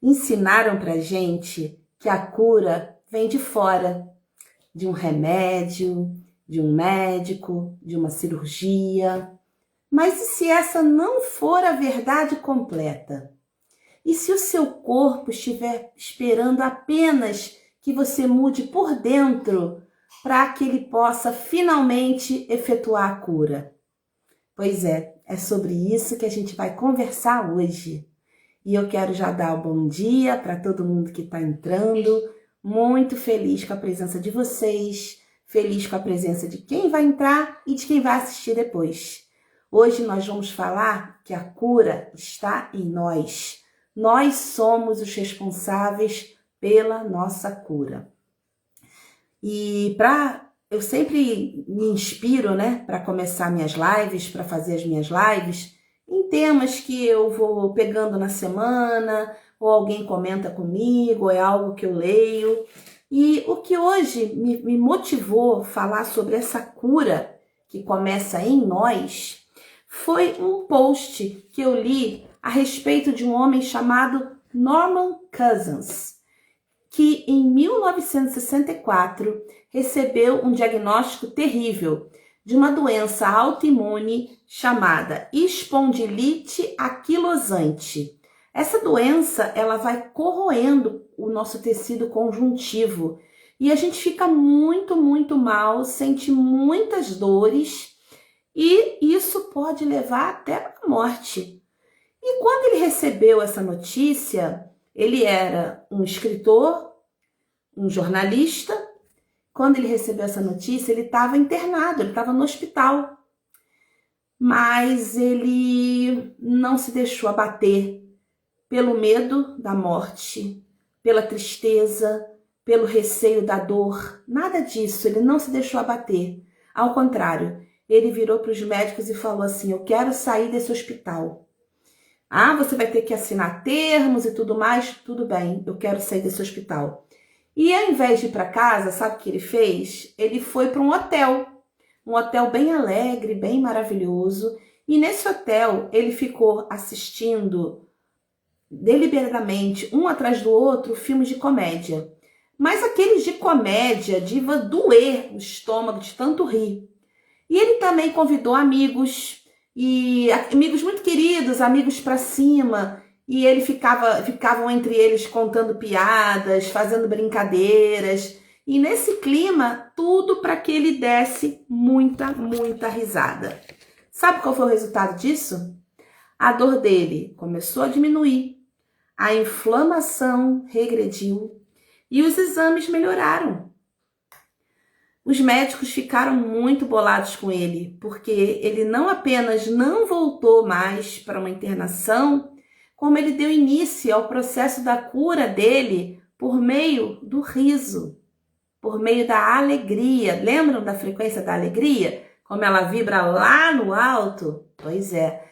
ensinaram pra gente que a cura vem de fora, de um remédio, de um médico, de uma cirurgia. Mas e se essa não for a verdade completa? E se o seu corpo estiver esperando apenas que você mude por dentro para que ele possa finalmente efetuar a cura? Pois é sobre isso que a gente vai conversar hoje. E eu quero já dar o bom dia para todo mundo que está entrando, muito feliz com a presença de vocês, feliz com a presença de quem vai entrar e de quem vai assistir depois. Hoje nós vamos falar que a cura está em nós. Nós somos os responsáveis pela nossa cura. E eu sempre me inspiro, né, para começar minhas lives, para fazer as minhas lives, em temas que eu vou pegando na semana, ou alguém comenta comigo, ou é algo que eu leio. E o que hoje me motivou a falar sobre essa cura que começa em nós foi um post que eu li a respeito de um homem chamado Norman Cousins, que em 1964 recebeu um diagnóstico terrível de uma doença autoimune chamada espondilite anquilosante. Essa doença, ela vai corroendo o nosso tecido conjuntivo e a gente fica muito, muito mal, sente muitas dores e isso pode levar até a morte. E quando ele recebeu essa notícia, ele era um escritor, um jornalista. Quando ele recebeu essa notícia, ele estava internado, ele estava no hospital. Mas ele não se deixou abater pelo medo da morte, pela tristeza, pelo receio da dor. Nada disso, ele não se deixou abater. Ao contrário, ele virou para os médicos e falou assim: eu quero sair desse hospital. Ah, você vai ter que assinar termos e tudo mais? Tudo bem, eu quero sair desse hospital. E ao invés de ir para casa, sabe o que ele fez? Ele foi para um hotel bem alegre, bem maravilhoso. E nesse hotel ele ficou assistindo deliberadamente, um atrás do outro, filmes de comédia. Mas aqueles de comédia, de doer o estômago de tanto rir. E ele também convidou amigos, e amigos muito queridos, amigos pra cima, e ele ficavam entre eles contando piadas, fazendo brincadeiras, e nesse clima, tudo para que ele desse muita, muita risada. Sabe qual foi o resultado disso? A dor dele começou a diminuir, a inflamação regrediu e os exames melhoraram. Os médicos ficaram muito bolados com ele, porque ele não apenas não voltou mais para uma internação, como ele deu início ao processo da cura dele por meio do riso, por meio da alegria. Lembram da frequência da alegria? Como ela vibra lá no alto? Pois é,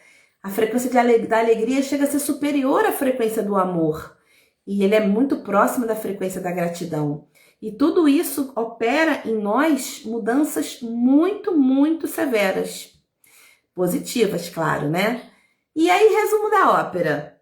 a frequência da alegria chega a ser superior à frequência do amor, e ele é muito próximo da frequência da gratidão. E tudo isso opera em nós mudanças muito, muito severas. Positivas, claro, né? E aí, resumo da ópera.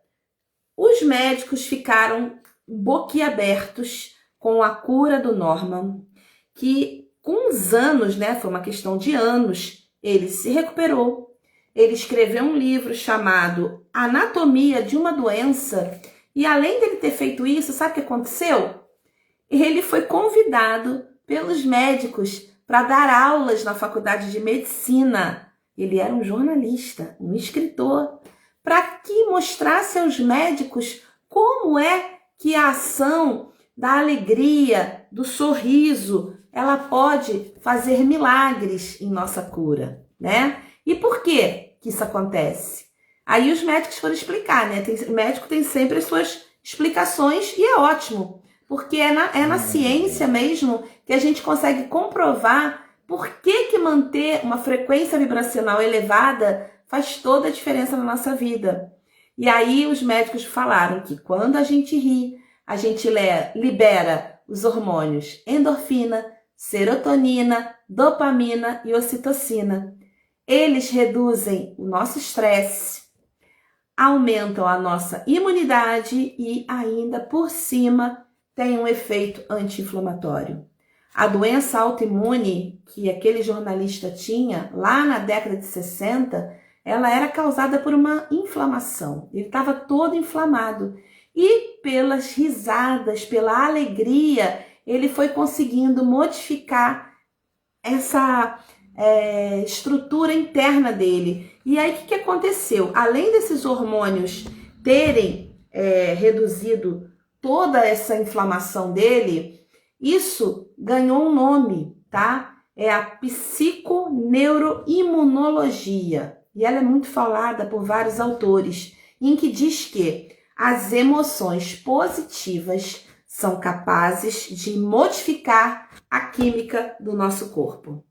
Os médicos ficaram boquiabertos com a cura do Norman, que com os anos, né, foi uma questão de anos, ele se recuperou. Ele escreveu um livro chamado Anatomia de uma Doença. E além dele ter feito isso, sabe o que aconteceu? Ele foi convidado pelos médicos para dar aulas na faculdade de medicina. Ele era um jornalista, um escritor, para que mostrasse aos médicos como é que a ação da alegria, do sorriso, ela pode fazer milagres em nossa cura, né? E por que isso acontece? Aí os médicos foram explicar, né? O médico tem sempre as suas explicações e é ótimo. Porque é na ciência mesmo que a gente consegue comprovar por que manter uma frequência vibracional elevada faz toda a diferença na nossa vida. E aí os médicos falaram que quando a gente ri, a gente libera os hormônios endorfina, serotonina, dopamina e ocitocina. Eles reduzem o nosso estresse, aumentam a nossa imunidade e ainda por cima tem um efeito anti-inflamatório. A doença autoimune que aquele jornalista tinha lá na década de 60, ela era causada por uma inflamação. Ele estava todo inflamado e pelas risadas, pela alegria, ele foi conseguindo modificar essa estrutura interna dele. E aí o que aconteceu? Além desses hormônios terem reduzido toda essa inflamação dele, isso ganhou um nome, tá? É a psiconeuroimunologia. E ela é muito falada por vários autores, em que diz que as emoções positivas são capazes de modificar a química do nosso corpo.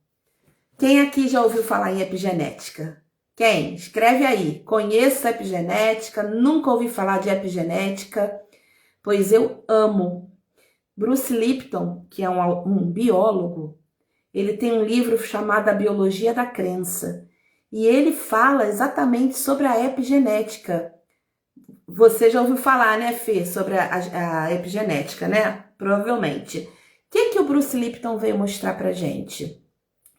Quem aqui já ouviu falar em epigenética? Quem? Escreve aí. Conheço a epigenética, nunca ouvi falar de epigenética, pois eu amo. Bruce Lipton, que é um biólogo, ele tem um livro chamado A Biologia da Crença, e ele fala exatamente sobre a epigenética. Você já ouviu falar, né, Fê, sobre a epigenética, né? Provavelmente. O que o Bruce Lipton veio mostrar pra gente?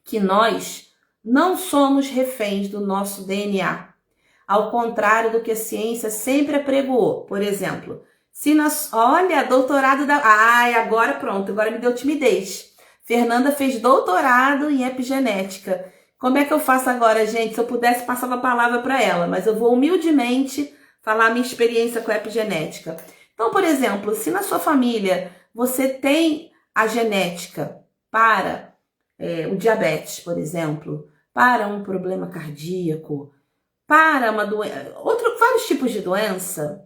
Que nós não somos reféns do nosso DNA. Ao contrário do que a ciência sempre apregoou. Por exemplo, se nós... Olha, doutorado da... Ai, agora pronto, agora me deu timidez. Fernanda fez doutorado em epigenética. Como é que eu faço agora, gente? Se eu pudesse, passava a palavra para ela, mas eu vou humildemente falar a minha experiência com a epigenética. Então, por exemplo, se na sua família você tem a genética para o diabetes, por exemplo, para um problema cardíaco, para uma doença, vários tipos de doença,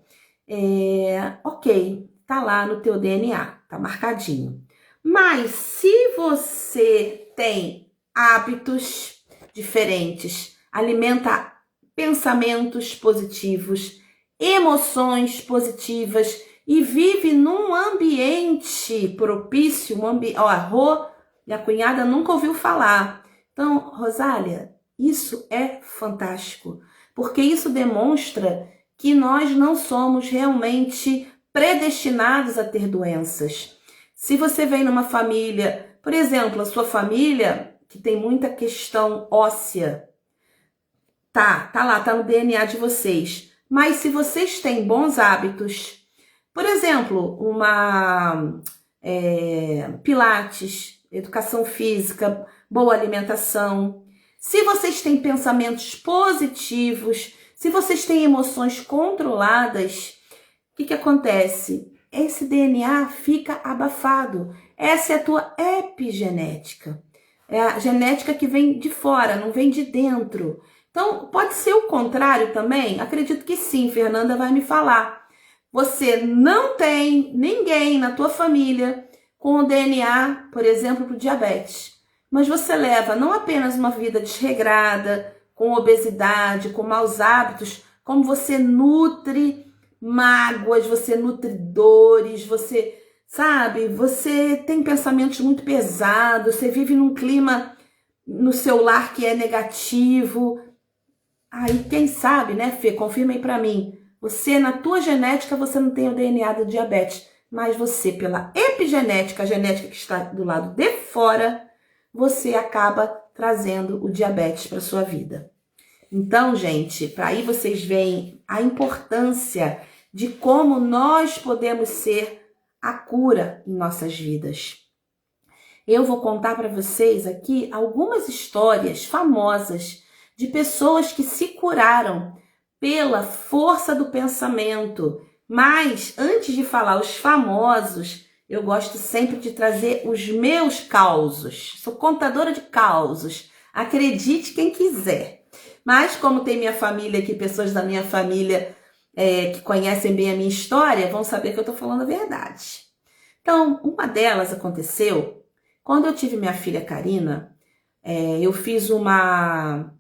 ok, tá lá no teu DNA, tá marcadinho. Mas se você tem hábitos diferentes, alimenta pensamentos positivos, emoções positivas e vive num ambiente propício, minha cunhada nunca ouviu falar. Então, Rosália, isso é fantástico, porque isso demonstra que nós não somos realmente predestinados a ter doenças. Se você vem numa família, por exemplo, a sua família que tem muita questão óssea, tá lá, tá no DNA de vocês. Mas se vocês têm bons hábitos, por exemplo, pilates, educação física, boa alimentação, se vocês têm pensamentos positivos, se vocês têm emoções controladas, o que acontece? Esse DNA fica abafado. Essa é a tua epigenética. É a genética que vem de fora, não vem de dentro. Então, pode ser o contrário também? Acredito que sim, Fernanda vai me falar. Você não tem ninguém na tua família com o DNA, por exemplo, para o diabetes. Mas você leva não apenas uma vida desregrada, com obesidade, com maus hábitos, como você nutre mágoas, você nutre dores, você tem pensamentos muito pesados, você vive num clima no seu lar que é negativo. Aí, quem sabe, né, Fê? Confirma aí pra mim. Você, na tua genética, você não tem o DNA do diabetes, mas você, pela epigenética, a genética que está do lado de fora, você acaba trazendo o diabetes para sua vida. Então, gente, para aí vocês veem a importância de como nós podemos ser a cura em nossas vidas. Eu vou contar para vocês aqui algumas histórias famosas de pessoas que se curaram pela força do pensamento. Mas, antes de falar os famosos, eu gosto sempre de trazer os meus causos. Sou contadora de causos. Acredite quem quiser. Mas, como tem minha família aqui, pessoas da minha família que conhecem bem a minha história, vão saber que eu estou falando a verdade. Então, uma delas aconteceu quando eu tive minha filha Karina. Eu fiz uma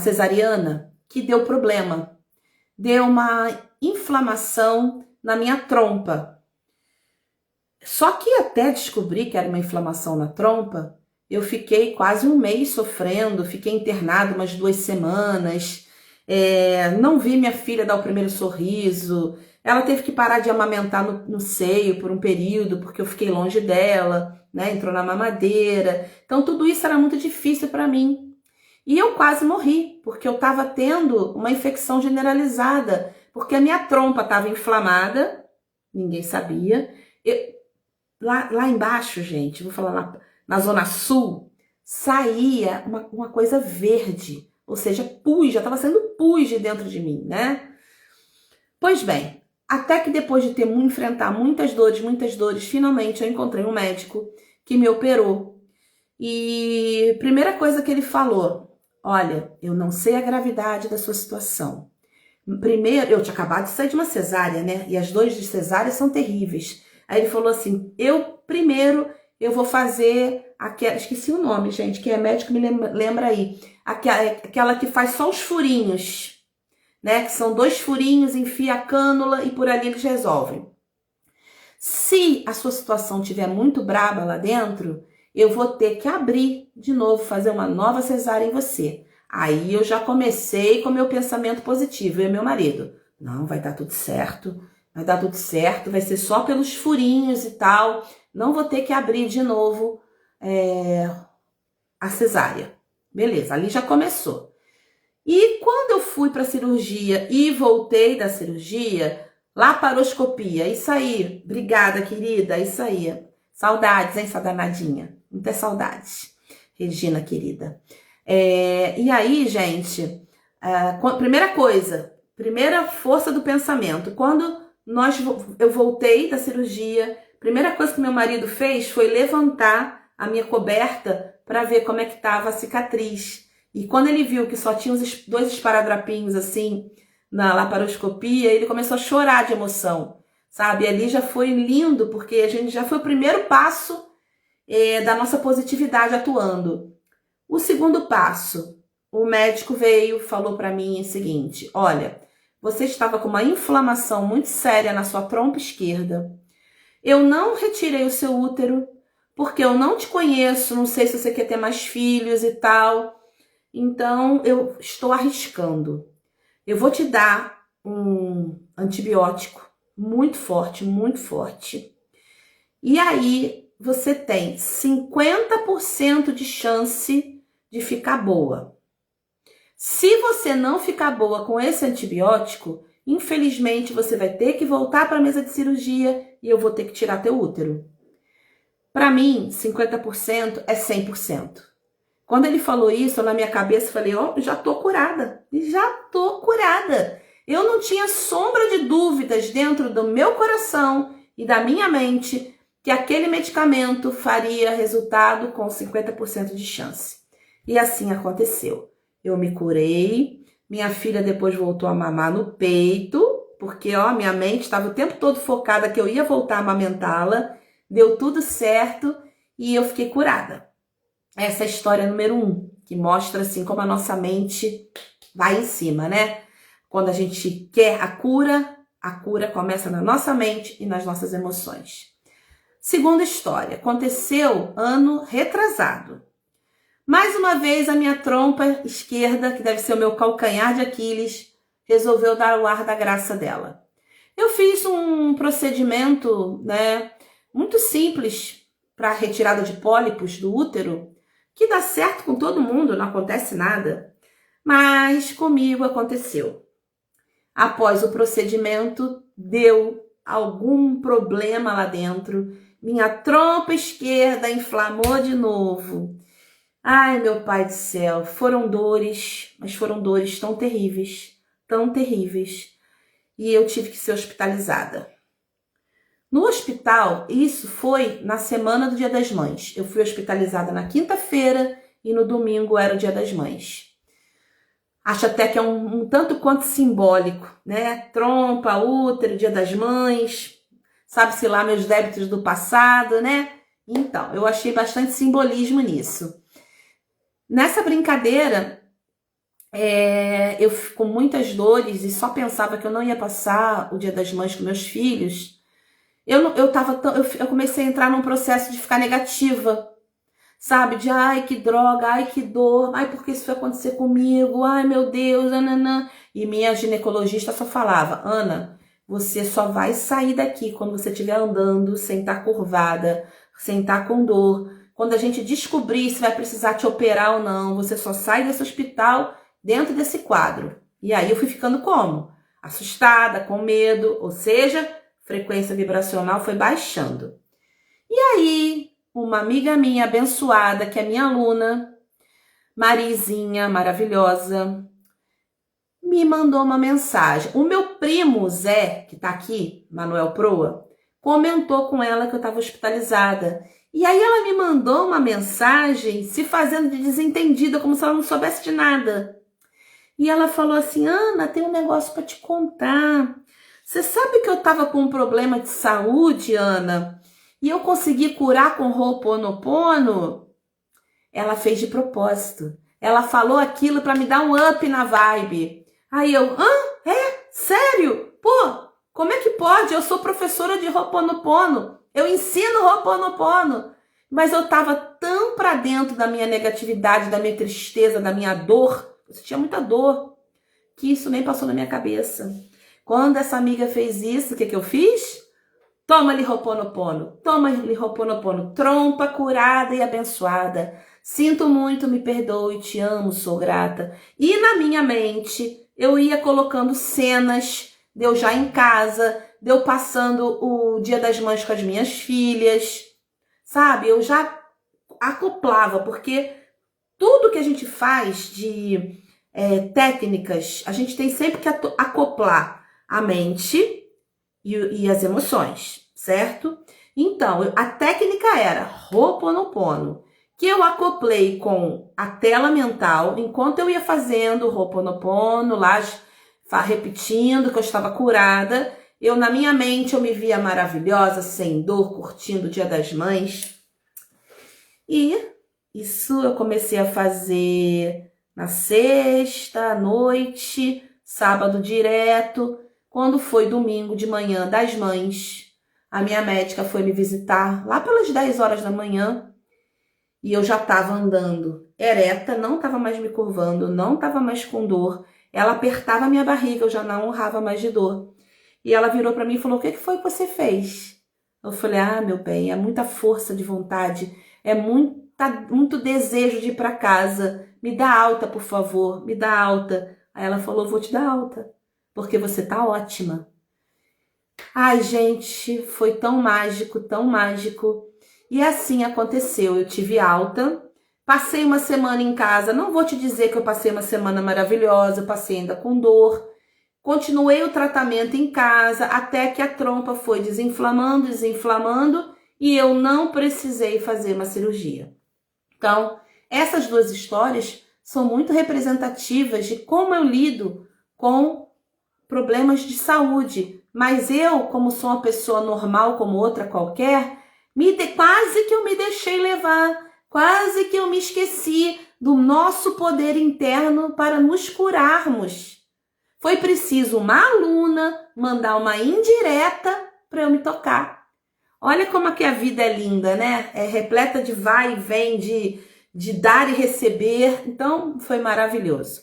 cesariana que deu problema. Deu uma inflamação na minha trompa. Só que até descobrir que era uma inflamação na trompa, eu fiquei quase um mês sofrendo, fiquei internada umas 2 semanas. Não vi minha filha dar o primeiro sorriso. Ela teve que parar de amamentar no seio por um período, porque eu fiquei longe dela, né? Entrou na mamadeira. Então, tudo isso era muito difícil para mim. E eu quase morri, porque eu estava tendo uma infecção generalizada, porque a minha trompa estava inflamada, ninguém sabia. Lá embaixo, gente, vou falar lá na Zona Sul, saía uma coisa verde, ou seja, pus, já estava saindo pus de dentro de mim, né? Pois bem, até que depois de enfrentar muitas dores, finalmente eu encontrei um médico que me operou. E primeira coisa que ele falou: olha, eu não sei a gravidade da sua situação. Primeiro, eu tinha acabado de sair de uma cesárea, né? E as dores de cesárea são terríveis. Aí ele falou assim: primeiro eu vou fazer aquela, esqueci o nome, gente, que é médico, me lembra aí, aquela que faz só os furinhos, né? Que são 2 furinhos, enfia a cânula e por ali eles resolvem. Se a sua situação estiver muito braba lá dentro, eu vou ter que abrir de novo, fazer uma nova cesárea em você. Aí eu já comecei com meu pensamento positivo, eu e meu marido. Não, vai dar tudo certo, vai ser só pelos furinhos e tal. Não vou ter que abrir de novo a cesárea. Beleza, ali já começou. E quando eu fui para a cirurgia e voltei da cirurgia, laparoscopia, isso aí. Obrigada, querida, isso aí. Saudades, hein, sua danadinha. Muitas saudades, Regina, querida. E aí, gente, primeira força do pensamento. Quando eu voltei da cirurgia, primeira coisa que meu marido fez foi levantar a minha coberta para ver como é que estava a cicatriz. E quando ele viu que só tinha 2 esparadrapinhos assim na laparoscopia, ele começou a chorar de emoção, sabe? E ali já foi lindo, porque a gente já foi o primeiro passo da nossa positividade atuando. O segundo passo, o médico veio, falou para mim o seguinte: olha, você estava com uma inflamação muito séria na sua trompa esquerda. Eu não retirei o seu útero, porque eu não te conheço, não sei se você quer ter mais filhos e tal. Então, eu estou arriscando. Eu vou te dar um antibiótico muito forte, muito forte. E aí, você tem 50% de chance de ficar boa. Se você não ficar boa com esse antibiótico, infelizmente você vai ter que voltar para a mesa de cirurgia e eu vou ter que tirar teu útero. Para mim, 50% é 100%. Quando ele falou isso, na minha cabeça, eu falei: já tô curada. Já tô curada. Eu não tinha sombra de dúvidas dentro do meu coração e da minha mente que aquele medicamento faria resultado com 50% de chance. E assim aconteceu. Eu me curei, minha filha depois voltou a mamar no peito, porque minha mente estava o tempo todo focada que eu ia voltar a amamentá-la, deu tudo certo e eu fiquei curada. Essa é a história número 1, que mostra assim como a nossa mente vai em cima, né? Quando a gente quer a cura começa na nossa mente e nas nossas emoções. Segunda história, aconteceu ano retrasado. Mais uma vez a minha trompa esquerda, que deve ser o meu calcanhar de Aquiles, resolveu dar o ar da graça dela. Eu fiz um procedimento, né, muito simples para retirada de pólipos do útero, que dá certo com todo mundo, não acontece nada. Mas comigo aconteceu. Após o procedimento, deu algum problema lá dentro. Minha trompa esquerda inflamou de novo. Ai, meu pai do céu, foram dores, mas foram dores tão terríveis, e eu tive que ser hospitalizada. No hospital, isso foi na semana do Dia das Mães. Eu fui hospitalizada na quinta-feira e no domingo era o Dia das Mães. Acho até que é um tanto quanto simbólico, né? Trompa, útero, Dia das Mães, sabe-se lá meus débitos do passado, né? Então, eu achei bastante simbolismo nisso. Nessa brincadeira, eu com muitas dores e só pensava que eu não ia passar o Dia das Mães com meus filhos. Eu comecei a entrar num processo de ficar negativa, sabe? De ai, que droga, ai, que dor, ai, por que isso foi acontecer comigo? Ai, meu Deus, nananã. E minha ginecologista só falava, Ana, você só vai sair daqui quando você estiver andando, sem estar curvada, sem estar com dor. Quando a gente descobrir se vai precisar te operar ou não, você só sai desse hospital dentro desse quadro. E aí eu fui ficando como? Assustada, com medo, ou seja, frequência vibracional foi baixando. E aí, uma amiga minha abençoada, que é minha aluna, Marizinha, maravilhosa, me mandou uma mensagem. O meu primo Zé, que tá aqui, Manuel Proa, comentou com ela que eu estava hospitalizada. E aí ela me mandou uma mensagem se fazendo de desentendida, como se ela não soubesse de nada. E ela falou assim, Ana, tem um negócio para te contar. Você sabe que eu estava com um problema de saúde, Ana? E eu consegui curar com Ho'oponopono? Ela fez de propósito. Ela falou aquilo para me dar um up na vibe. Aí eu, sério? Pô, como é que pode? Eu sou professora de Ho'oponopono. Eu ensino Ho'oponopono. Mas eu tava tão pra dentro da minha negatividade, da minha tristeza, da minha dor. Eu tinha muita dor. Que isso nem passou na minha cabeça. Quando essa amiga fez isso, o que eu fiz? Toma-lhe Ho'oponopono. Toma-lhe Ho'oponopono. Trompa curada e abençoada. Sinto muito, me perdoe, te amo, sou grata. E na minha mente, eu ia colocando cenas de eu já em casa, de eu passando o Dia das Mães com as minhas filhas, sabe? Eu já acoplava, porque tudo que a gente faz de técnicas, a gente tem sempre que acoplar a mente e as emoções, certo? Então, a técnica era Ho'oponopono, que eu acoplei com a tela mental, enquanto eu ia fazendo Ho'oponopono, lá repetindo que eu estava curada, eu na minha mente eu me via maravilhosa, sem dor, curtindo o Dia das Mães. E isso eu comecei a fazer na sexta à noite, sábado direto. Quando foi domingo de manhã das mães, a minha médica foi me visitar lá pelas 10 horas da manhã. E eu já estava andando ereta, não estava mais me curvando, não estava mais com dor. Ela apertava a minha barriga, eu já não honrava mais de dor. E ela virou para mim e falou, o que foi que você fez? Eu falei, meu bem, é muita força de vontade, é muito desejo de ir para casa. Me dá alta, por favor, me dá alta. Aí ela falou, vou te dar alta, porque você tá ótima. Ai, gente, foi tão mágico, tão mágico. E assim aconteceu, eu tive alta, passei uma semana em casa, não vou te dizer que eu passei uma semana maravilhosa, passei ainda com dor, continuei o tratamento em casa, até que a trompa foi desinflamando e eu não precisei fazer uma cirurgia. Então, essas duas histórias são muito representativas de como eu lido com problemas de saúde, mas eu, como sou uma pessoa normal como outra qualquer, quase que eu me deixei levar, quase que eu me esqueci do nosso poder interno para nos curarmos. Foi preciso uma aluna mandar uma indireta para eu me tocar. Olha como é que a vida é linda, né? É repleta de vai e vem, de dar e receber. Então, foi maravilhoso.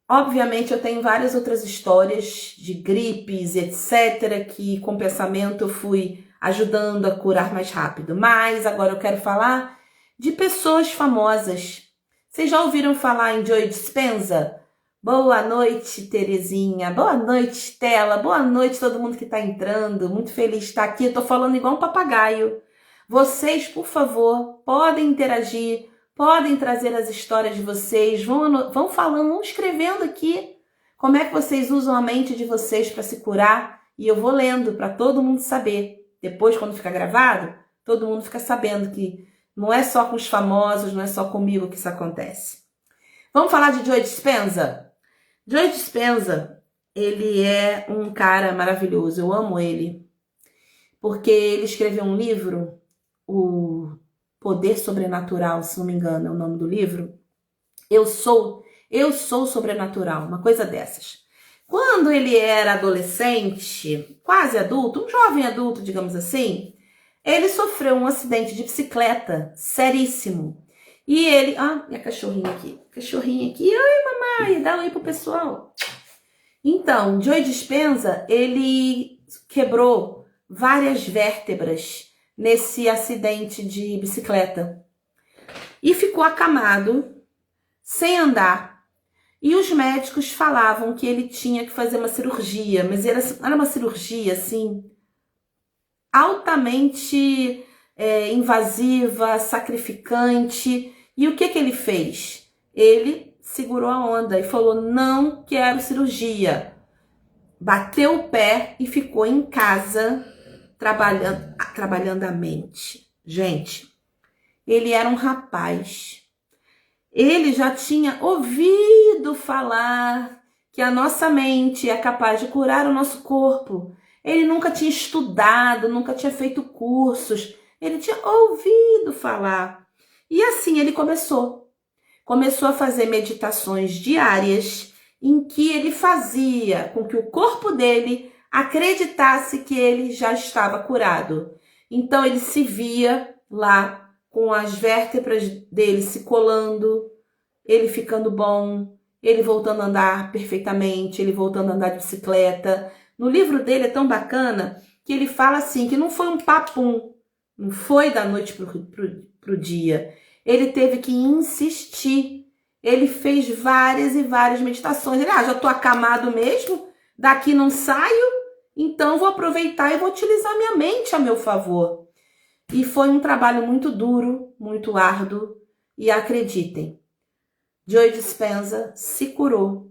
Obviamente, eu tenho várias outras histórias de gripes, etc., que com pensamento eu fui ajudando a curar mais rápido. Mas agora eu quero falar de pessoas famosas. Vocês já ouviram falar em Joe Dispenza? Boa noite, Terezinha. Boa noite, Stella. Boa noite todo mundo que está entrando. Muito feliz de estar aqui. Eu tô falando igual um papagaio. Vocês, por favor, podem interagir, podem trazer as histórias de vocês, vão falando, vão escrevendo aqui como é que vocês usam a mente de vocês para se curar e eu vou lendo para todo mundo saber. Depois, quando fica gravado, todo mundo fica sabendo que não é só com os famosos, não é só comigo que isso acontece. Vamos falar de Joe Dispenza? Joe Dispenza, ele é um cara maravilhoso, eu amo ele, porque ele escreveu um livro, o Poder Sobrenatural, se não me engano, é o nome do livro. Eu sou sobrenatural, uma coisa dessas. Quando ele era adolescente, quase adulto, um jovem adulto, digamos assim, Ele sofreu um acidente de bicicleta seríssimo. E ele... Ah, minha cachorrinha aqui. Cachorrinha aqui. Oi, mamãe. Dá um oi pro pessoal. Então, Joe Dispenza, ele quebrou várias vértebras nesse acidente de bicicleta. E ficou acamado, sem andar. E os médicos falavam que ele tinha que fazer uma cirurgia, mas era uma cirurgia, assim, altamente invasiva, sacrificante. E o que ele fez? Ele segurou a onda e falou, não quero cirurgia. Bateu o pé e ficou em casa trabalhando a mente. Gente, ele era um rapaz. Ele já tinha ouvido falar que a nossa mente é capaz de curar o nosso corpo. Ele nunca tinha estudado, nunca tinha feito cursos. Ele tinha ouvido falar. E assim ele começou. Começou a fazer meditações diárias em que ele fazia com que o corpo dele acreditasse que ele já estava curado. Então ele se via lá com as vértebras dele se colando, ele ficando bom, ele voltando a andar perfeitamente, ele voltando a andar de bicicleta. No livro dele é tão bacana que ele fala assim, que não foi um papum, não foi da noite pro dia. Ele teve que insistir. Ele fez várias e várias meditações. Ele, já tô acamado mesmo, daqui não saio, então vou aproveitar e vou utilizar minha mente a meu favor. E foi um trabalho muito duro, muito árduo. E acreditem, Joe Dispenza se curou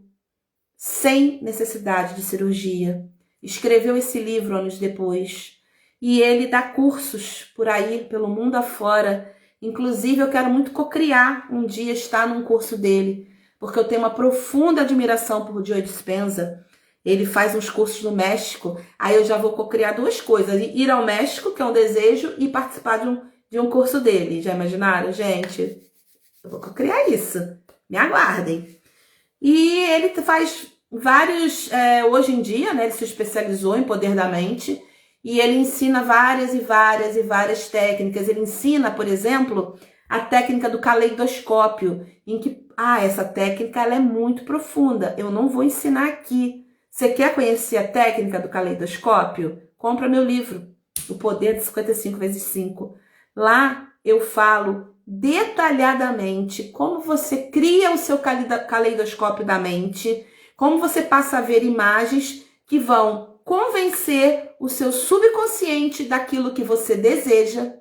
sem necessidade de cirurgia. Escreveu esse livro anos depois. E ele dá cursos por aí, pelo mundo afora. Inclusive, eu quero muito cocriar um dia estar num curso dele, porque eu tenho uma profunda admiração por Joe Dispenza. Ele faz uns cursos no México, aí eu já vou cocriar duas coisas. Ir ao México, que é um desejo, e participar de um curso dele. Já imaginaram, gente? Eu vou cocriar isso. Me aguardem. E ele faz vários... hoje em dia, né, ele se especializou em poder da mente. E ele ensina várias e várias e várias técnicas. Ele ensina, por exemplo, a técnica do caleidoscópio. Em que, essa técnica ela é muito profunda. Eu não vou ensinar aqui. Você quer conhecer a técnica do caleidoscópio? Compra meu livro, O Poder de 55x5. Lá eu falo detalhadamente como você cria o seu caleidoscópio da mente, como você passa a ver imagens que vão convencer o seu subconsciente daquilo que você deseja.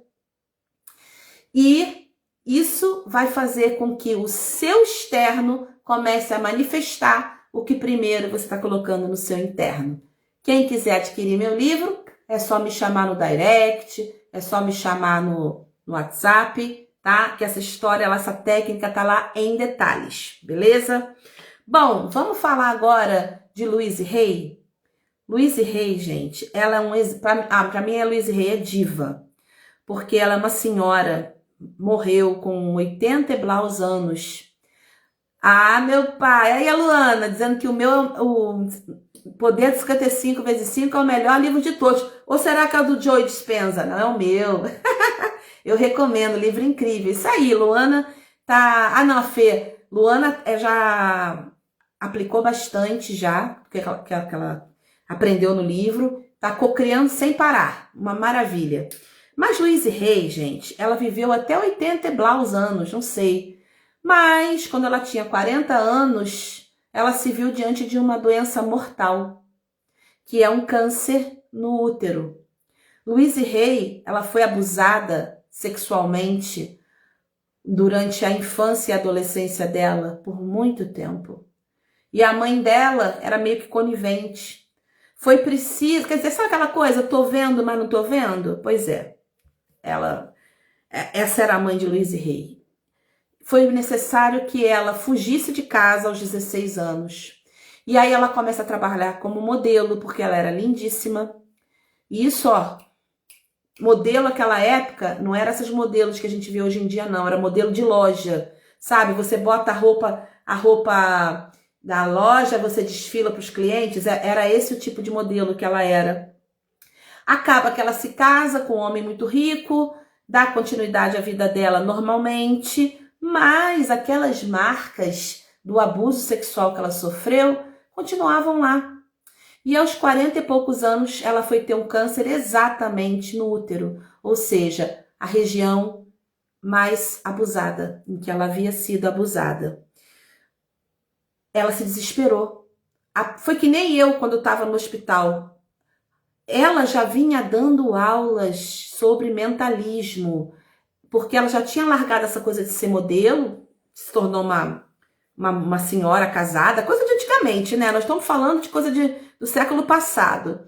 E isso vai fazer com que o seu externo comece a manifestar o que primeiro você está colocando no seu interno. Quem quiser adquirir meu livro, é só me chamar no direct, é só me chamar no WhatsApp, tá? Que essa história, essa técnica tá lá em detalhes, beleza? Bom, vamos falar agora de Louise Hay. Louise Hay, gente, ela é pra mim a Louise Hay é diva, porque ela é uma senhora, morreu com 80 e blaus anos. Meu pai. Aí a Luana, dizendo que o Poder de 55x5 é o melhor livro de todos. Ou será que é o do Joe Dispenza? Não, é o meu. Eu recomendo, livro incrível. Isso aí, Luana tá... não, a Fê. Luana já aplicou bastante já, porque ela aprendeu no livro. Tá cocriando sem parar. Uma maravilha. Mas Louise Hay, gente, ela viveu até 80 e blaus anos, não sei. Mas, quando ela tinha 40 anos, ela se viu diante de uma doença mortal, que é um câncer no útero. Louise Hay, ela foi abusada sexualmente durante a infância e adolescência dela por muito tempo. E a mãe dela era meio que conivente. Foi preciso, quer dizer, sabe aquela coisa, tô vendo, mas não tô vendo? Pois é, essa era a mãe de Louise Hay. Foi necessário que ela fugisse de casa aos 16 anos. E aí ela começa a trabalhar como modelo, porque ela era lindíssima. E isso, modelo naquela época, não era essas modelos que a gente vê hoje em dia, não. Era modelo de loja, sabe? Você bota a roupa da loja, você desfila para os clientes. Era esse o tipo de modelo que ela era. Acaba que ela se casa com um homem muito rico, dá continuidade à vida dela normalmente, mas aquelas marcas do abuso sexual que ela sofreu continuavam lá. E aos 40 e poucos anos, ela foi ter um câncer exatamente no útero, ou seja, a região mais abusada, em que ela havia sido abusada. Ela se desesperou. Foi que nem eu quando eu estava no hospital. Ela já vinha dando aulas sobre mentalismo, porque ela já tinha largado essa coisa de ser modelo, se tornou uma senhora casada, coisa de antigamente, né? Nós estamos falando de coisa do século passado.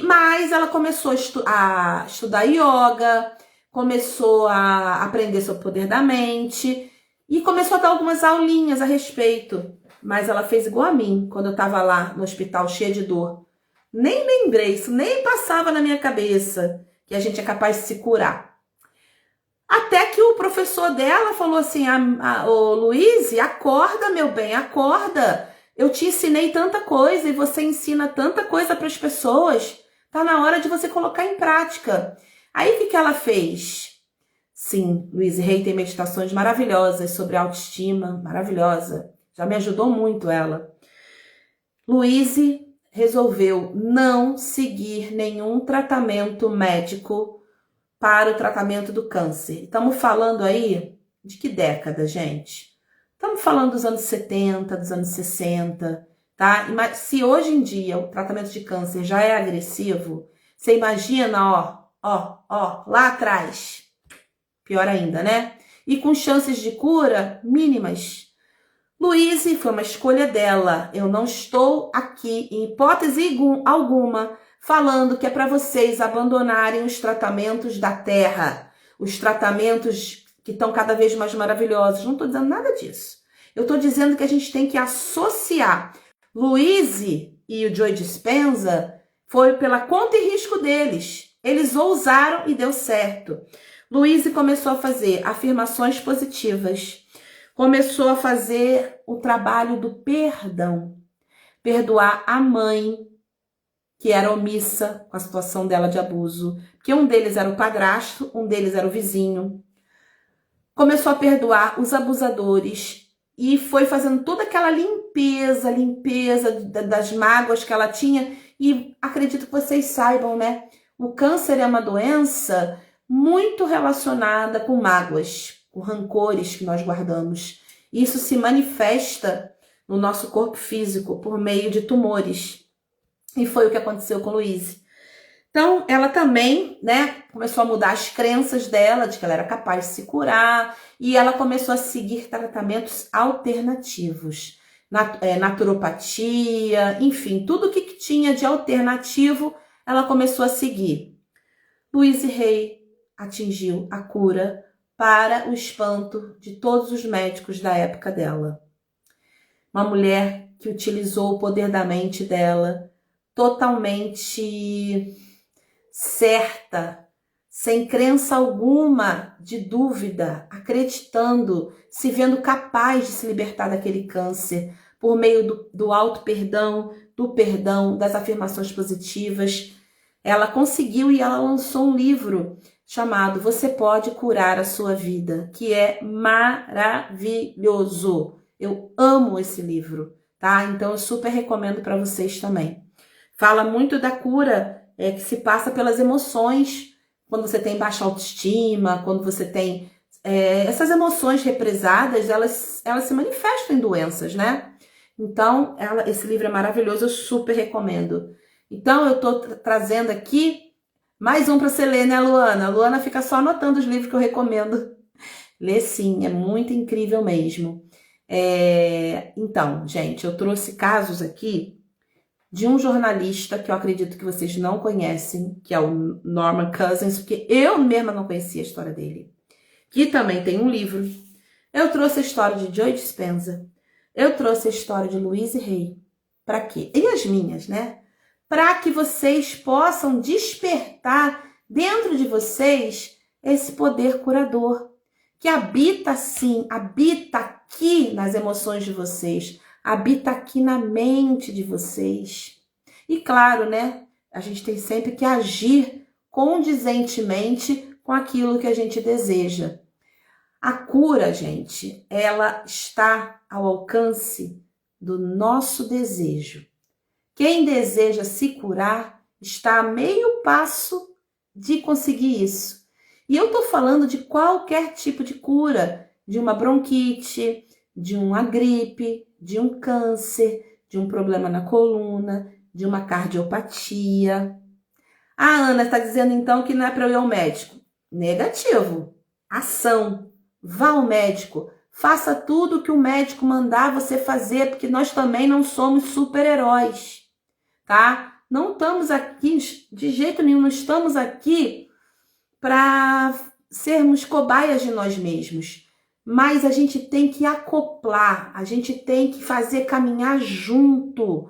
Mas ela começou a estudar yoga, começou a aprender sobre o poder da mente e começou a dar algumas aulinhas a respeito. Mas ela fez igual a mim, quando eu estava lá no hospital cheia de dor. Nem lembrei, isso nem passava na minha cabeça que a gente é capaz de se curar. Até que o professor dela falou assim, ô Luiz, acorda, meu bem, acorda. Eu te ensinei tanta coisa e você ensina tanta coisa para as pessoas. Tá na hora de você colocar em prática. Aí o que ela fez? Sim, Louise Hay tem meditações maravilhosas sobre autoestima, maravilhosa. Já me ajudou muito ela. Louise resolveu não seguir nenhum tratamento médico para o tratamento do câncer. Estamos falando aí de que década, gente? Estamos falando dos anos 70, dos anos 60, tá? Mas se hoje em dia o tratamento de câncer já é agressivo, você imagina, lá atrás. Pior ainda, né? E com chances de cura mínimas. Louise, foi uma escolha dela. Eu não estou aqui, em hipótese alguma, falando que é para vocês abandonarem os tratamentos da terra, os tratamentos que estão cada vez mais maravilhosos. Não estou dizendo nada disso. Eu estou dizendo que a gente tem que associar. Louise e o Joe Dispenza foi pela conta e risco deles. Eles ousaram e deu certo. Louise começou a fazer afirmações positivas. Começou a fazer o trabalho do perdão. Perdoar a mãe, que era omissa com a situação dela de abuso. Porque um deles era o padrasto, um deles era o vizinho. Começou a perdoar os abusadores e foi fazendo toda aquela limpeza das mágoas que ela tinha. E acredito que vocês saibam, né? O câncer é uma doença muito relacionada com mágoas, com rancores que nós guardamos. Isso se manifesta no nosso corpo físico por meio de tumores. E foi o que aconteceu com Louise. Então, ela também, né, começou a mudar as crenças dela, de que ela era capaz de se curar, e ela começou a seguir tratamentos alternativos. Naturopatia, enfim, tudo que tinha de alternativo, ela começou a seguir. Louise Hay atingiu a cura para o espanto de todos os médicos da época dela. Uma mulher que utilizou o poder da mente dela totalmente certa, sem crença alguma de dúvida, acreditando, se vendo capaz de se libertar daquele câncer por meio do auto-perdão, do perdão, das afirmações positivas. Ela conseguiu e ela lançou um livro chamado Você Pode Curar a Sua Vida, que é maravilhoso. Eu amo esse livro, tá? Então eu super recomendo para vocês também. Fala muito da cura que se passa pelas emoções, quando você tem baixa autoestima, quando você tem essas emoções represadas, elas se manifestam em doenças, né? Então, esse livro é maravilhoso, eu super recomendo. Então, eu tô trazendo aqui mais um para você ler, né, Luana? A Luana fica só anotando os livros que eu recomendo. Lê sim, é muito incrível mesmo. Então, gente, eu trouxe casos aqui de um jornalista que eu acredito que vocês não conhecem, que é o Norman Cousins, porque eu mesma não conhecia a história dele, que também tem um livro. Eu trouxe a história de Joe Dispenza, eu trouxe a história de Louise Hay. Para quê? E as minhas, né? Para que vocês possam despertar dentro de vocês esse poder curador, que habita sim, habita aqui nas emoções de vocês, habita aqui na mente de vocês. E claro, né? a gente tem sempre que agir condizentemente com aquilo que a gente deseja. A cura, gente, ela está ao alcance do nosso desejo. Quem deseja se curar está a meio passo de conseguir isso. E eu estou falando de qualquer tipo de cura, de uma bronquite, de uma gripe, de um câncer, de um problema na coluna, de uma cardiopatia. A Ana está dizendo então que não é para eu ir ao médico. Negativo. Ação. Vá ao médico. Faça tudo o que o médico mandar você fazer, porque nós também não somos super-heróis, tá? Não estamos aqui, de jeito nenhum, não estamos aqui para sermos cobaias de nós mesmos. Mas a gente tem que acoplar, a gente tem que fazer caminhar junto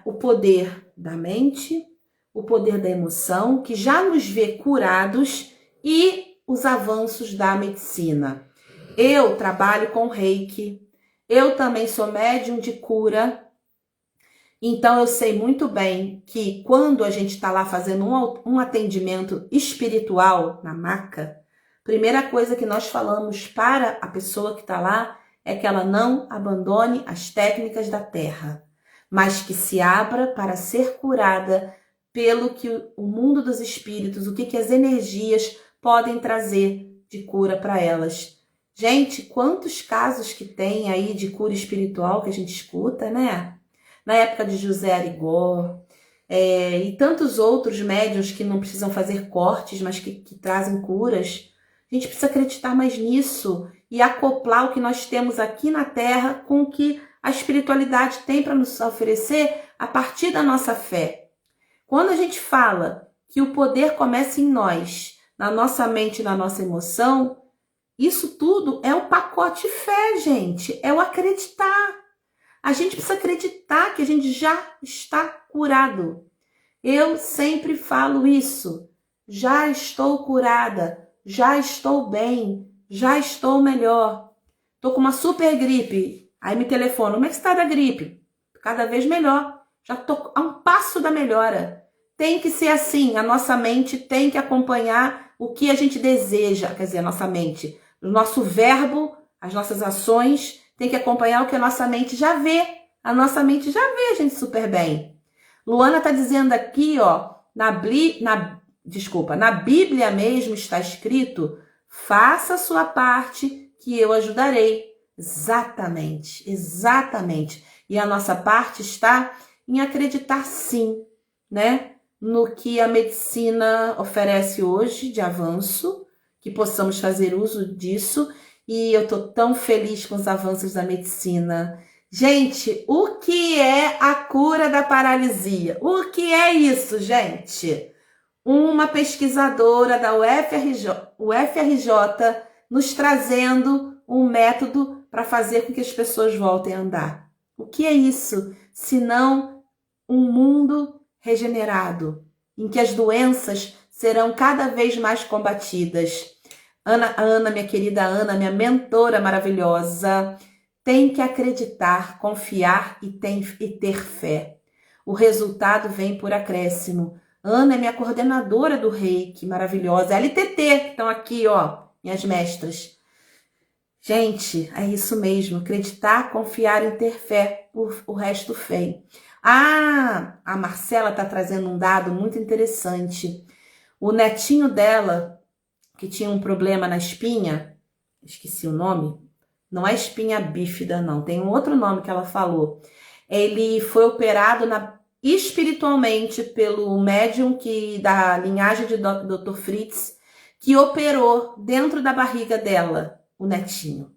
o poder da mente, o poder da emoção, que já nos vê curados, e os avanços da medicina. Eu trabalho com Reiki, eu também sou médium de cura, então eu sei muito bem que quando a gente está lá fazendo um atendimento espiritual na maca, primeira coisa que nós falamos para a pessoa que está lá é que ela não abandone as técnicas da terra, mas que se abra para ser curada pelo que o mundo dos espíritos, o que as energias podem trazer de cura para elas. Gente, quantos casos que tem aí de cura espiritual que a gente escuta, né? Na época de José Arigó, e tantos outros médiuns que não precisam fazer cortes, mas que trazem curas. A gente precisa acreditar mais nisso e acoplar o que nós temos aqui na Terra com o que a espiritualidade tem para nos oferecer a partir da nossa fé. Quando a gente fala que o poder começa em nós, na nossa mente e na nossa emoção, isso tudo é o pacote fé, gente. É o acreditar. A gente precisa acreditar que a gente já está curado. Eu sempre falo isso. Já estou curada. Já estou bem. Já estou melhor. Tô com uma super gripe. Aí me telefona. Como é que está da gripe? Cada vez melhor. Já tô a um passo da melhora. Tem que ser assim. A nossa mente tem que acompanhar o que a gente deseja. Quer dizer, a nossa mente. O nosso verbo, as nossas ações, tem que acompanhar o que a nossa mente já vê. A nossa mente já vê a gente super bem. Luana está dizendo aqui, ó, na Bíblia mesmo está escrito: faça a sua parte que eu ajudarei. Exatamente, exatamente. E a nossa parte está em acreditar sim, né, no que a medicina oferece hoje de avanço, que possamos fazer uso disso. E eu tô tão feliz com os avanços da medicina. Gente, o que é a cura da paralisia? O que é isso, gente? Uma pesquisadora da UFRJ nos trazendo um método para fazer com que as pessoas voltem a andar. O que é isso? Senão um mundo regenerado, em que as doenças serão cada vez mais combatidas. Ana, minha querida Ana, minha mentora maravilhosa, tem que acreditar, confiar e ter fé. O resultado vem por acréscimo. Ana é minha coordenadora do Reiki, maravilhosa. LTT, que estão aqui, ó, minhas mestras. Gente, é isso mesmo. Acreditar, confiar e ter fé. O resto vem. A Marcela está trazendo um dado muito interessante. O netinho dela, que tinha um problema na espinha, esqueci o nome, não é espinha bífida não, tem um outro nome que ela falou. Ele foi operado espiritualmente pelo médium da linhagem de Dr. Fritz, que operou dentro da barriga dela, o netinho.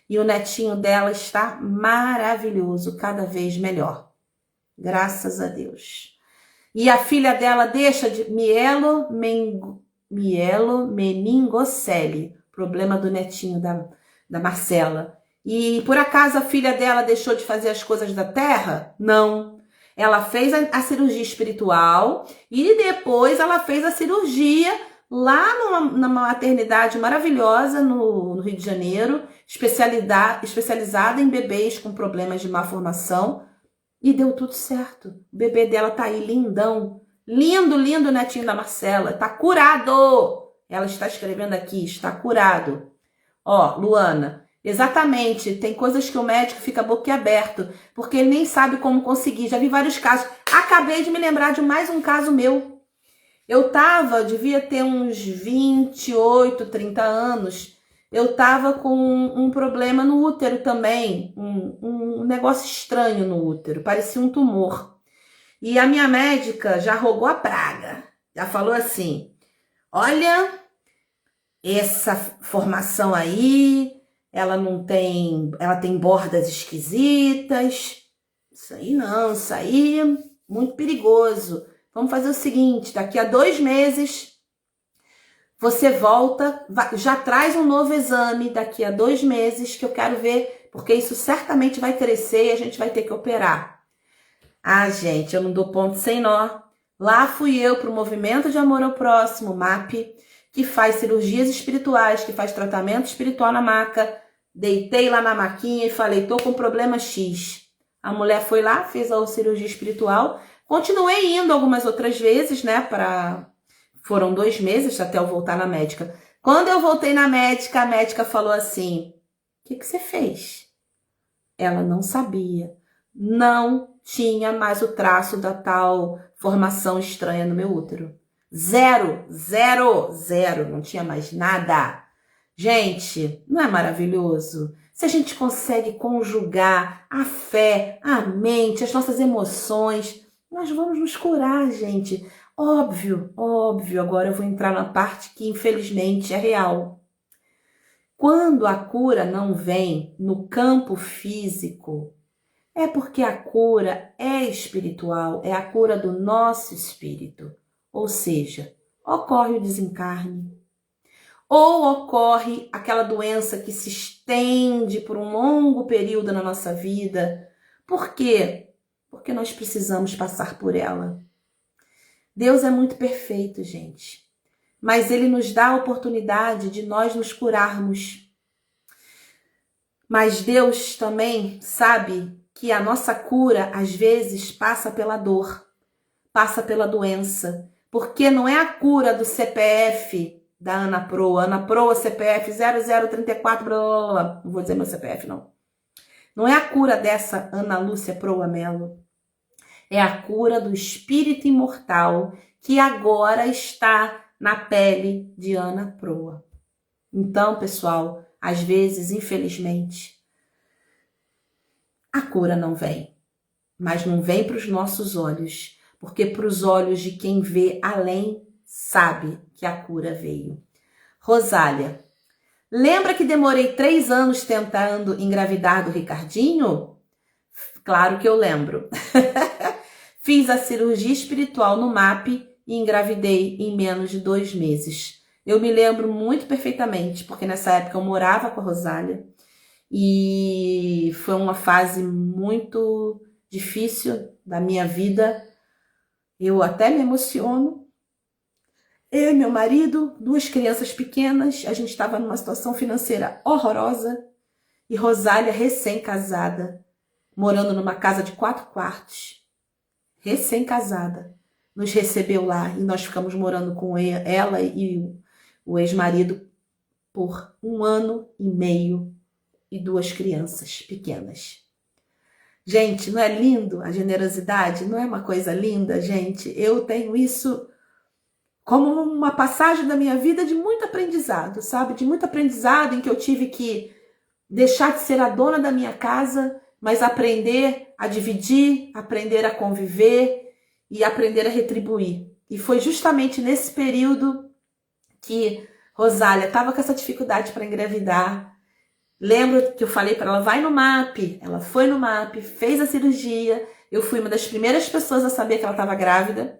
E o netinho dela está maravilhoso, cada vez melhor. Graças a Deus. E a filha dela deixa de meningocele, problema do netinho da Marcela. E por acaso a filha dela deixou de fazer as coisas da terra? Não. Ela fez a cirurgia espiritual e depois ela fez a cirurgia lá numa maternidade maravilhosa no Rio de Janeiro, especializada em bebês com problemas de má formação. E deu tudo certo. O bebê dela tá aí, lindão. Lindo, lindo, netinho da Marcela. Tá curado! Ela está escrevendo aqui, está curado. Ó, Luana, exatamente. Tem coisas que o médico fica boquiaberto, porque ele nem sabe como conseguir. Já vi vários casos. Acabei de me lembrar de mais um caso meu. Devia ter uns 28, 30 anos. Eu tava com um problema no útero também. Um negócio estranho no útero. Parecia um tumor. E a minha médica já rogou a praga. Já falou assim, olha, essa formação aí, ela tem bordas esquisitas. Isso aí não, isso aí é muito perigoso. Vamos fazer o seguinte, daqui a 2 meses você volta, já traz um novo exame daqui a 2 meses que eu quero ver, porque isso certamente vai crescer e a gente vai ter que operar. Ah, gente, eu não dou ponto sem nó. Lá fui eu para o Movimento de Amor ao Próximo, MAP, que faz cirurgias espirituais, que faz tratamento espiritual na maca. Deitei lá na maquinha e falei, tô com problema X. A mulher foi lá, fez a cirurgia espiritual. Continuei indo algumas outras vezes, né, foram 2 meses até eu voltar na médica. Quando eu voltei na médica, a médica falou assim, o que você fez? Ela não sabia. Não tinha mais o traço da tal formação estranha no meu útero. Zero, zero, zero. Não tinha mais nada. Gente, não é maravilhoso? Se a gente consegue conjugar a fé, a mente, as nossas emoções, nós vamos nos curar, gente. Óbvio, óbvio. Agora eu vou entrar na parte que infelizmente é real. Quando a cura não vem no campo físico, é porque a cura é espiritual, é a cura do nosso espírito. Ou seja, ocorre o desencarne, ou ocorre aquela doença que se estende por um longo período na nossa vida. Por quê? Porque nós precisamos passar por ela. Deus é muito perfeito, gente, mas Ele nos dá a oportunidade de nós nos curarmos. Mas Deus também sabe que a nossa cura, às vezes, passa pela dor, passa pela doença, porque não é a cura do CPF da Ana Proa. Ana Proa, CPF 0034, blá, blá, blá. Não vou dizer meu CPF, não. Não é a cura dessa Ana Lúcia Proa Melo. É a cura do espírito imortal que agora está na pele de Ana Proa. Então, pessoal, às vezes, infelizmente, a cura não vem. Mas não vem para os nossos olhos, porque para os olhos de quem vê além, sabe que a cura veio. Rosália, lembra que demorei 3 anos tentando engravidar do Ricardinho? Claro que eu lembro. Fiz a cirurgia espiritual no MAP e engravidei em menos de 2 meses. Eu me lembro muito perfeitamente, porque nessa época eu morava com a Rosália e foi uma fase muito difícil da minha vida. Eu até me emociono. Eu e meu marido, 2 crianças pequenas, a gente estava numa situação financeira horrorosa e Rosália recém-casada, morando numa casa de 4 quartos, recém-casada, nos recebeu lá e nós ficamos morando com ela e o ex-marido por 1 ano e meio e 2 crianças pequenas. Gente, não é lindo a generosidade? Não é uma coisa linda, gente? Eu tenho isso como uma passagem da minha vida de muito aprendizado, sabe? De muito aprendizado em que eu tive que deixar de ser a dona da minha casa, mas aprender a dividir, aprender a conviver e aprender a retribuir. E foi justamente nesse período que Rosália estava com essa dificuldade para engravidar. Lembro que eu falei para ela, vai no MAP. Ela foi no MAP, fez a cirurgia. Eu fui uma das primeiras pessoas a saber que ela estava grávida.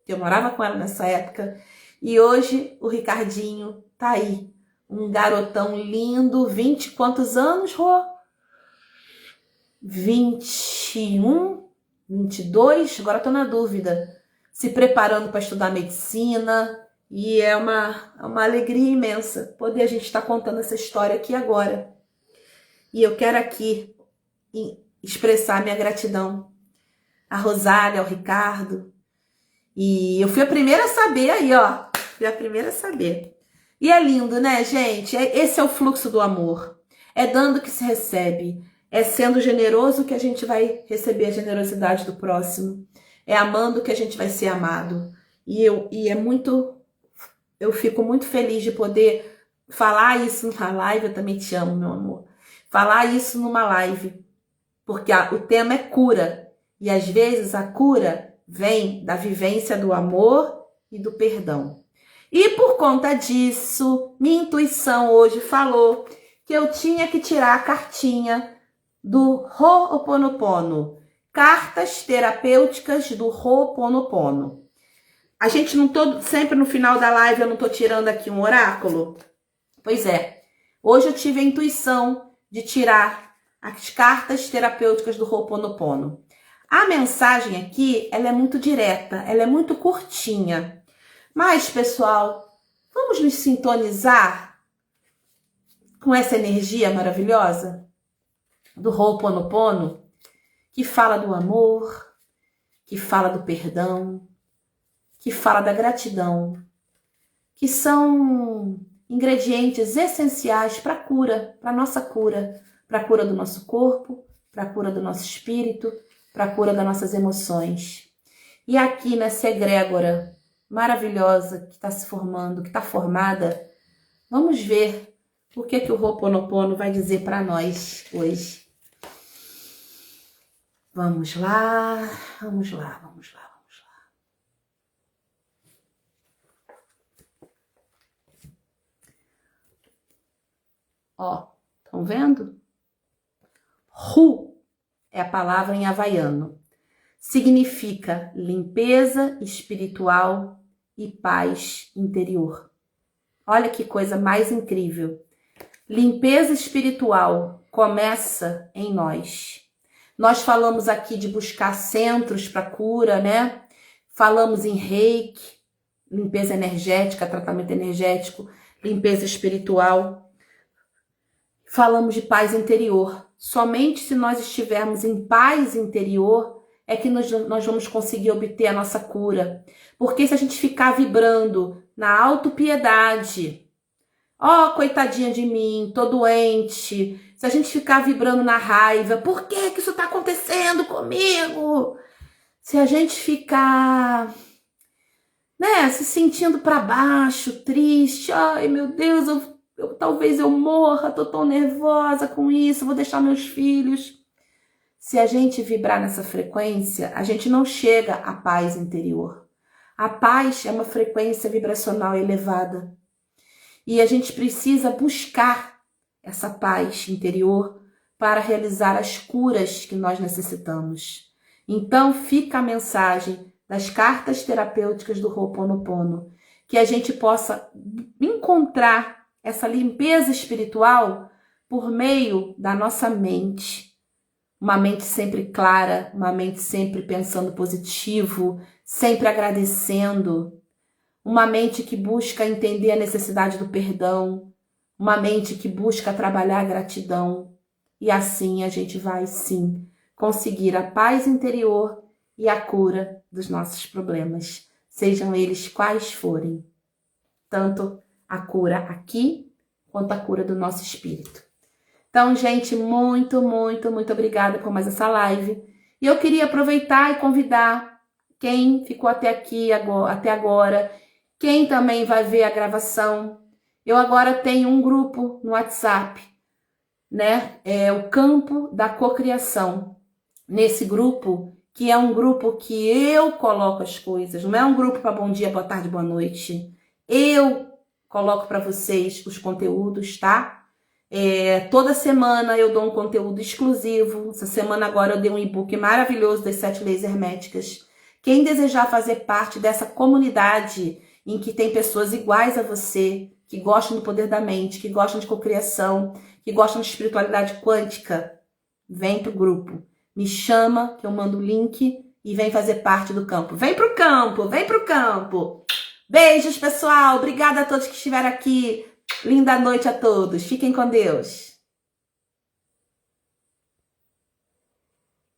Eu morava com ela nessa época. E hoje o Ricardinho tá aí. Um garotão lindo, 20 quantos anos, Rô? 21, 22? Agora tô na dúvida. Se preparando para estudar medicina. E é uma alegria imensa poder a gente estar contando essa história aqui agora. E eu quero aqui expressar minha gratidão a Rosália, o Ricardo. E eu fui a primeira a saber aí, ó. Fui a primeira a saber. E é lindo, né, gente? Esse é o fluxo do amor. É dando que se recebe. É sendo generoso que a gente vai receber a generosidade do próximo. É amando que a gente vai ser amado. Eu fico muito feliz de poder falar isso numa live. Eu também te amo, meu amor. Falar isso numa live. Porque o tema é cura. E às vezes a cura vem da vivência do amor e do perdão. E por conta disso, minha intuição hoje falou que eu tinha que tirar a cartinha do Ho'oponopono. Cartas terapêuticas do Ho'oponopono. A gente não tô sempre no final da live, eu não tô tirando aqui um oráculo? Pois é. Hoje eu tive a intuição de tirar as cartas terapêuticas do Ho'oponopono. A mensagem aqui, ela é muito direta, ela é muito curtinha. Mas, pessoal, vamos nos sintonizar com essa energia maravilhosa do Ho'oponopono, que fala do amor, que fala do perdão, que fala da gratidão, que são ingredientes essenciais para a cura, para a nossa cura, para a cura do nosso corpo, para a cura do nosso espírito, para a cura das nossas emoções. E aqui nessa egrégora maravilhosa que está se formando, que está formada, vamos ver o que o Ho'oponopono vai dizer para nós hoje. Vamos lá, vamos lá, vamos lá, vamos lá. Ó, estão vendo? Hu é a palavra em havaiano. Significa limpeza espiritual e paz interior. Olha que coisa mais incrível. Limpeza espiritual começa em nós. Nós falamos aqui de buscar centros para cura, né? Falamos em reiki, limpeza energética, tratamento energético, limpeza espiritual. Falamos de paz interior. Somente se nós estivermos em paz interior é que nós vamos conseguir obter a nossa cura. Porque se a gente ficar vibrando na autopiedade, ó, coitadinha de mim, tô doente, se a gente ficar vibrando na raiva, por que isso tá acontecendo comigo? Se a gente ficar, né, se sentindo para baixo, triste, ai meu Deus, talvez eu morra, tô tão nervosa com isso, vou deixar meus filhos. Se a gente vibrar nessa frequência, a gente não chega à paz interior. A paz é uma frequência vibracional elevada. E a gente precisa buscar essa paz interior para realizar as curas que nós necessitamos. Então fica a mensagem das cartas terapêuticas do Ho'oponopono, que a gente possa encontrar essa limpeza espiritual por meio da nossa mente. Uma mente sempre clara, uma mente sempre pensando positivo, sempre agradecendo. Uma mente que busca entender a necessidade do perdão. Uma mente que busca trabalhar a gratidão. E assim a gente vai, sim, conseguir a paz interior e a cura dos nossos problemas, sejam eles quais forem. Tanto a cura aqui, quanto a cura do nosso espírito. Então, gente, muito, muito, muito obrigada por mais essa live. E eu queria aproveitar e convidar quem ficou até aqui, até agora, quem também vai ver a gravação. Eu agora tenho um grupo no WhatsApp, né? É o Campo da Cocriação. Nesse grupo, que é um grupo que eu coloco as coisas, não é um grupo para bom dia, boa tarde, boa noite. Eu coloco para vocês os conteúdos, tá? Toda semana eu dou um conteúdo exclusivo. Essa semana agora eu dei um e-book maravilhoso das 7 leis herméticas. Quem desejar fazer parte dessa comunidade em que tem pessoas iguais a você, que gostam do poder da mente, que gostam de cocriação, que gostam de espiritualidade quântica, vem pro grupo. Me chama que eu mando o link e vem fazer parte do campo. Vem pro campo, vem pro campo. Beijos, pessoal. Obrigada a todos que estiveram aqui. Linda noite a todos. Fiquem com Deus.